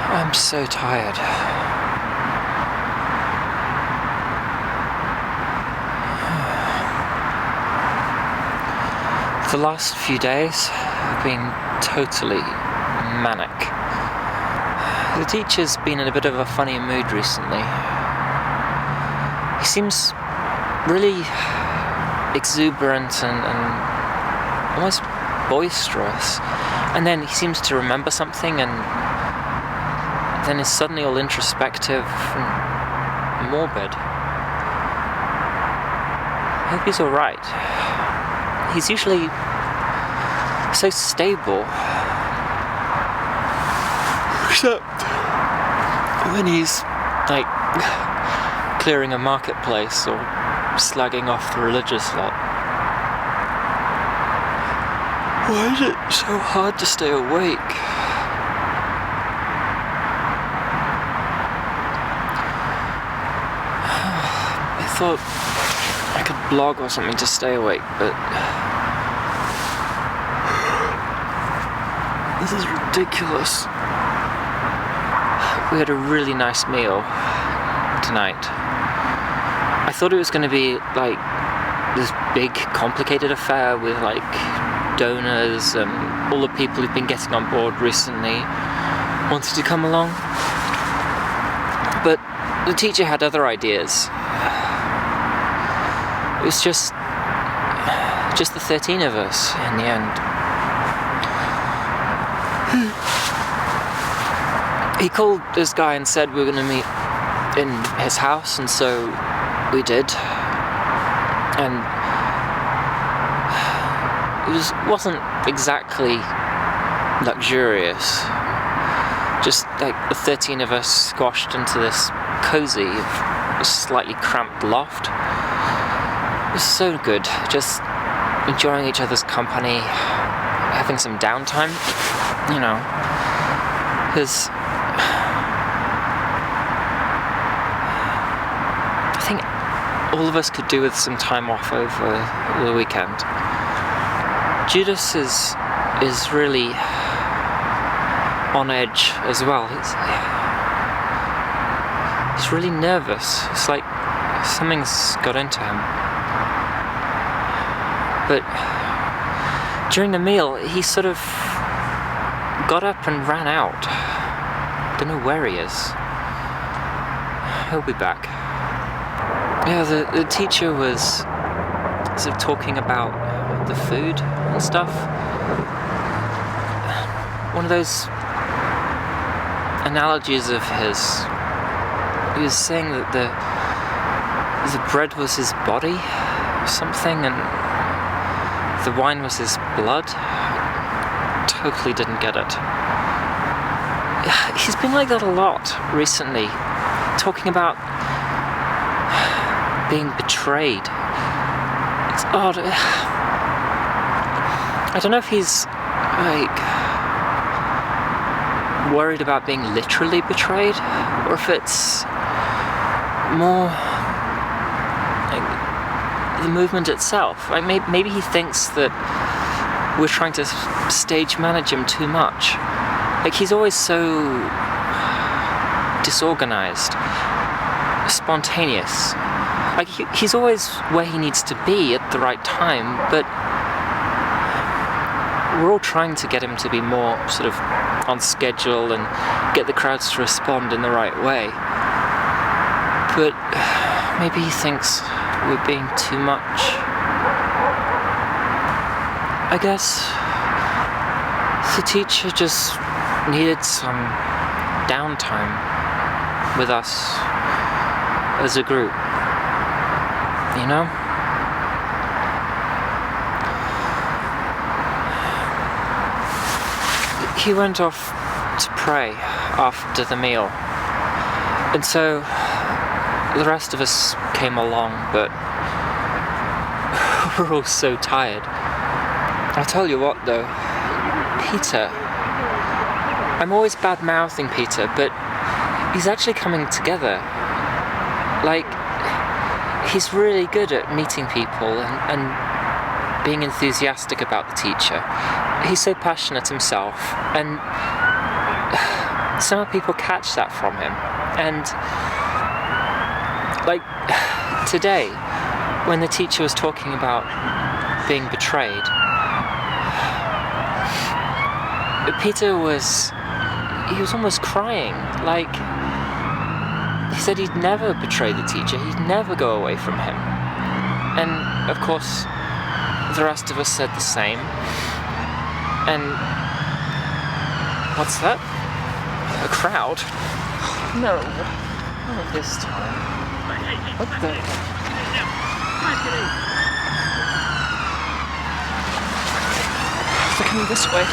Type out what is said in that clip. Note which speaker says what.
Speaker 1: I'm so tired. The last few days have been totally manic. The teacher's been in a bit of a funny mood recently. He seems really exuberant and almost boisterous. And then he seems to remember something and then is suddenly all introspective and morbid. I hope he's alright. He's usually so stable. Except when he's, like, clearing a marketplace or slagging off the religious lot. Why is it so hard to stay awake? I thought I could blog or something to stay awake, but this is ridiculous. We had a really nice meal tonight. I thought it was going to be like this big, complicated affair with like donors and all the people who've been getting on board recently wanted to come along. But the teacher had other ideas. It was just the 13 of us in the end. He called this guy and said we were going to meet in his house, and so we did. And it wasn't exactly luxurious. Just like the 13 of us squashed into this cozy, slightly cramped loft. It was so good, just enjoying each other's company, having some downtime, you know, because I think all of us could do with some time off over the weekend. Judas is really on edge as well. He's really nervous. It's like something's got into him. But during the meal, he sort of got up and ran out. Don't know where he is. He'll be back. Yeah, the teacher was sort of talking about the food and stuff. One of those analogies of his, he was saying that the bread was his body or something, and the wine was his blood. Totally didn't get it. He's been like that a lot recently, talking about being betrayed. It's odd. I don't know if he's like worried about being literally betrayed, or if it's more like the movement itself. Like maybe he thinks that we're trying to stage manage him too much. Like he's always so disorganized, spontaneous. Like he's always where he needs to be at the right time, but we're all trying to get him to be more sort of on schedule and get the crowds to respond in the right way. But maybe he thinks we're being too much. I guess the teacher just needed some downtime with us as a group, you know? He went off to pray after the meal, and so the rest of us came along, but we're all so tired. I'll tell you what though, Peter, I'm always bad-mouthing Peter, but he's actually coming together. Like, he's really good at meeting people and being enthusiastic about the teacher. He's so passionate himself, and Some people catch that from him. And like today, when the teacher was talking about being betrayed, Peter was almost crying. Like, he said he'd never betray the teacher, he'd never go away from him. And of course, the rest of us said the same. And what's that? A crowd? No, not this time. What the? They're coming this way.